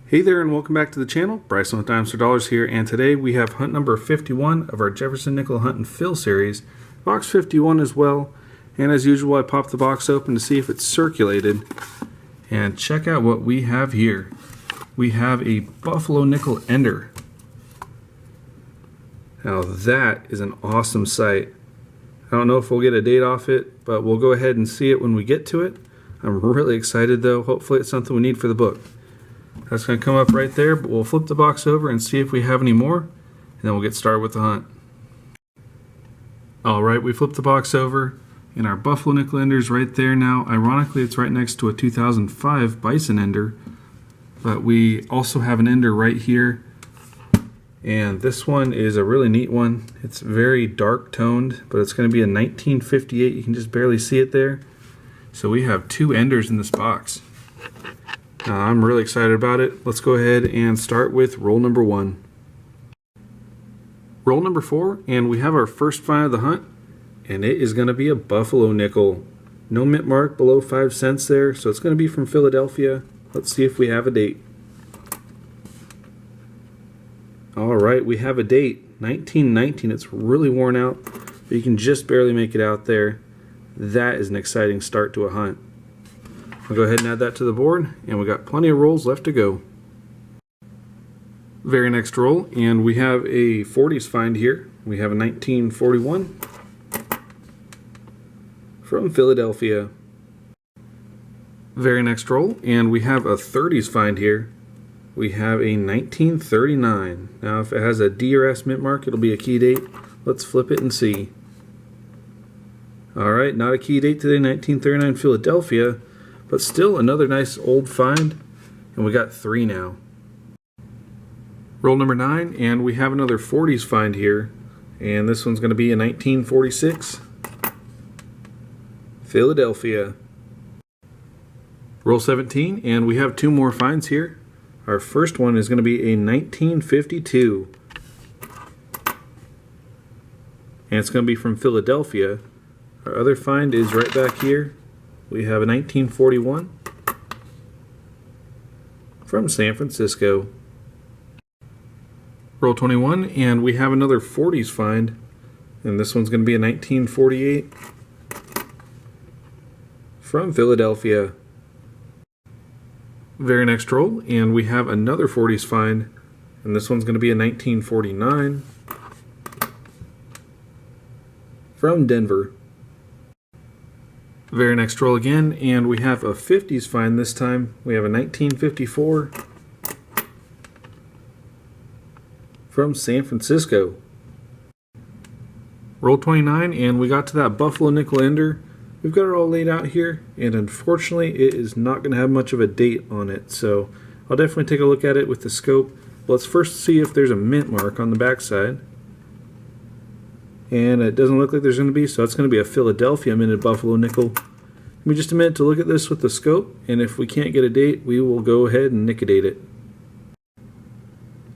Hey there and welcome back to the channel. Bryson with Dimes for Dollars here, and today we have hunt number 51 of our Jefferson Nickel Hunt and Fill series. Box 51 as well, and as usual I pop the box open to see if it's circulated. And check out what we have here. We have a Buffalo Nickel Ender. Now that is an awesome sight. I don't know if we'll get a date off it, but we'll go ahead and see it when we get to it. I'm really excited though. Hopefully it's something we need for the book. That's going to come up right there, but we'll flip the box over and see if we have any more, and then we'll get started with the hunt. Alright, we flipped the box over, and our Buffalo Nickel Ender's right there now. Ironically, it's right next to a 2005 Bryson Ender, but we also have an Ender right here, and this one is a really neat one. It's very dark toned, but it's going to be a 1958. You can just barely see it there. So we have two Enders in this box. I'm really excited about it. Let's go ahead and start with roll number 1. Roll number 4, and we have our first find of the hunt, and it is going to be a Buffalo Nickel. No mint mark below 5 cents there, so it's going to be from Philadelphia. Let's see if we have a date. Alright, we have a date, 1919. It's really worn out, but you can just barely make it out there. That is an exciting start to a hunt. I'll go ahead and add that to the board, and we got plenty of rolls left to go. Very next roll, and we have a 40s find here. We have a 1941 from Philadelphia. Very next roll, and we have a 30s find here. We have a 1939. Now if it has a D or S mint mark, it'll be a key date. Let's flip it and see. Alright, not a key date today, 1939 Philadelphia. But still another nice old find, and we got 3 now. Roll number 9, and we have another 40s find here, and this one's going to be a 1946 Philadelphia. Roll 17, and we have 2 more finds here. Our first one is going to be a 1952, and it's going to be from Philadelphia. Our other find is right back here. We have a 1941 from San Francisco. Roll 21, and we have another 40s find, and this one's going to be a 1948 from Philadelphia. Very next roll, and we have another 40s find, and this one's going to be a 1949 from Denver. Very next roll again, and we have a 50s find this time. We have a 1954 from San Francisco. Roll 29, and we got to that Buffalo Nickel Ender. We've got it all laid out here, and unfortunately it is not going to have much of a date on it, so I'll definitely take a look at it with the scope. Let's first see if there's a mint mark on the backside. And it doesn't look like there's going to be, so it's going to be a Philadelphia minted Buffalo Nickel. Give me just a minute to look at this with the scope, and if we can't get a date, we will go ahead and nicodate it.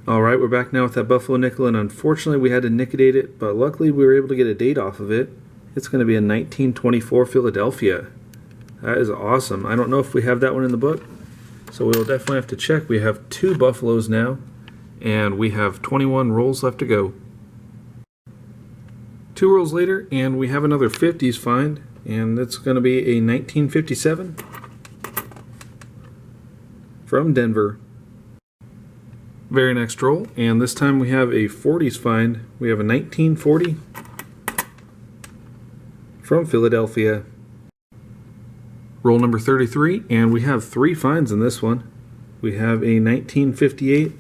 Alright, we're back now with that Buffalo Nickel, and unfortunately we had to nicodate it, but luckily we were able to get a date off of it. It's going to be a 1924 Philadelphia. That is awesome. I don't know if we have that one in the book, so we'll definitely have to check. We have 2 Buffaloes now, and we have 21 rolls left to go. 2 rolls later, and we have another 50s find, and that's going to be a 1957 from Denver. Very next roll, and this time we have a 40s find. We have a 1940 from Philadelphia. Roll number 33, and we have 3 finds in this one. We have a 1958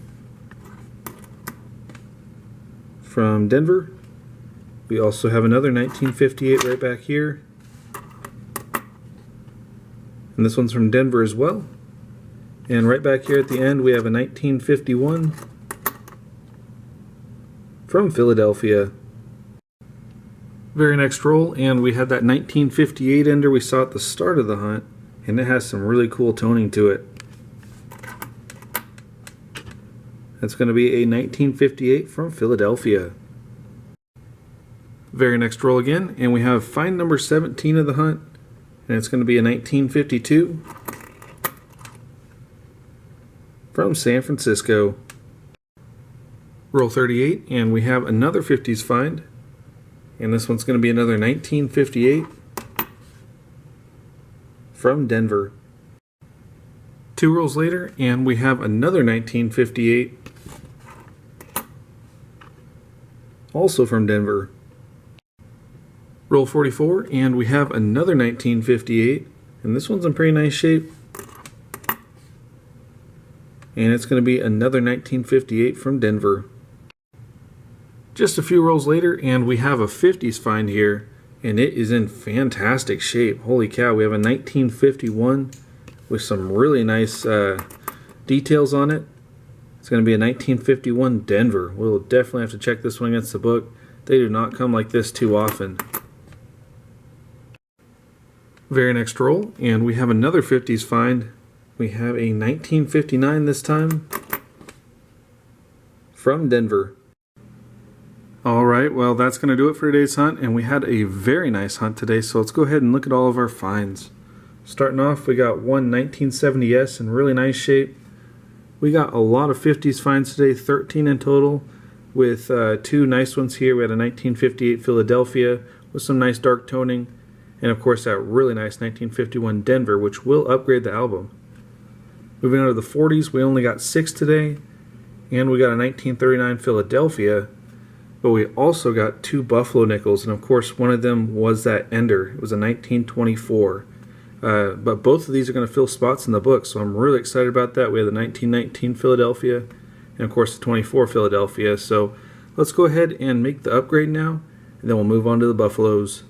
from Denver. We also have another 1958 right back here, and this one's from Denver as well. And right back here at the end we have a 1951 from Philadelphia. Very next roll, and we had that 1958 Ender we saw at the start of the hunt, and it has some really cool toning to it. That's going to be a 1958 from Philadelphia. Very next roll again, and we have find number 17 of the hunt, and it's going to be a 1952 from San Francisco. Roll 38, and we have another 50s find. And this one's going to be another 1958 from Denver. 2 rolls later, and we have another 1958, also from Denver. Roll 44, and we have another 1958, and this one's in pretty nice shape. And it's going to be another 1958 from Denver. Just a few rolls later, and we have a 50s find here, and it is in fantastic shape. Holy cow, we have a 1951 with some really nice details on it. It's going to be a 1951 Denver. We'll definitely have to check this one against the book. They do not come like this too often. Very next roll, and we have another 50s find. We have a 1959 this time from Denver. Alright, well that's going to do it for today's hunt, and we had a very nice hunt today, so let's go ahead and look at all of our finds. Starting off, we got one 1970S in really nice shape. We got a lot of 50s finds today, 13 in total, with 2 nice ones here. We had a 1958 Philadelphia with some nice dark toning, and of course that really nice 1951 Denver, which will upgrade the album. Moving on to the 40s, we only got 6 today, and we got a 1939 Philadelphia. But we also got 2 Buffalo nickels, and of course one of them was that Ender. It was a 1924. But both of these are going to fill spots in the book, so I'm really excited about that. We have the 1919 Philadelphia, and of course the 24 Philadelphia. So let's go ahead and make the upgrade now, and then we'll move on to the Buffaloes.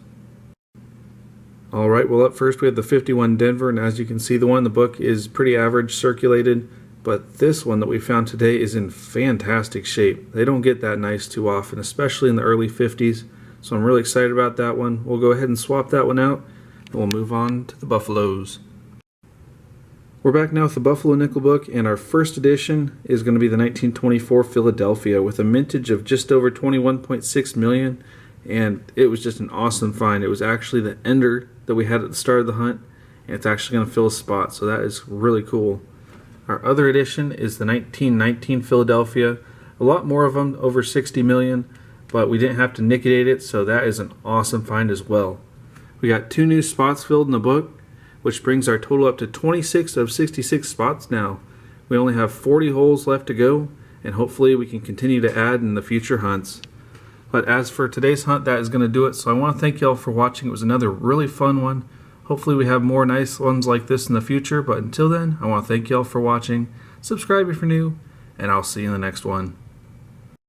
Alright, well up first we have the 51 Denver, and as you can see the one in the book is pretty average circulated. But this one that we found today is in fantastic shape. They don't get that nice too often, especially in the early 50s. So I'm really excited about that one. We'll go ahead and swap that one out, and we'll move on to the Buffaloes. We're back now with the Buffalo Nickel book, and our first edition is going to be the 1924 Philadelphia with a mintage of just over 21.6 million. And it was just an awesome find. It was actually the Ender that we had at the start of the hunt, and it's actually going to fill a spot, so that is really cool. Our other edition is the 1919 Philadelphia. A lot more of them, over 60 million, but we didn't have to nickidate it, so that is an awesome find as well. We got 2 new spots filled in the book, which brings our total up to 26 of 66 spots now. We only have 40 holes left to go, and hopefully we can continue to add in the future hunts. But as for today's hunt, that is going to do it, so I want to thank you all for watching. It was another really fun one. Hopefully we have more nice ones like this in the future, but until then, I want to thank you all for watching. Subscribe if you're new, and I'll see you in the next one.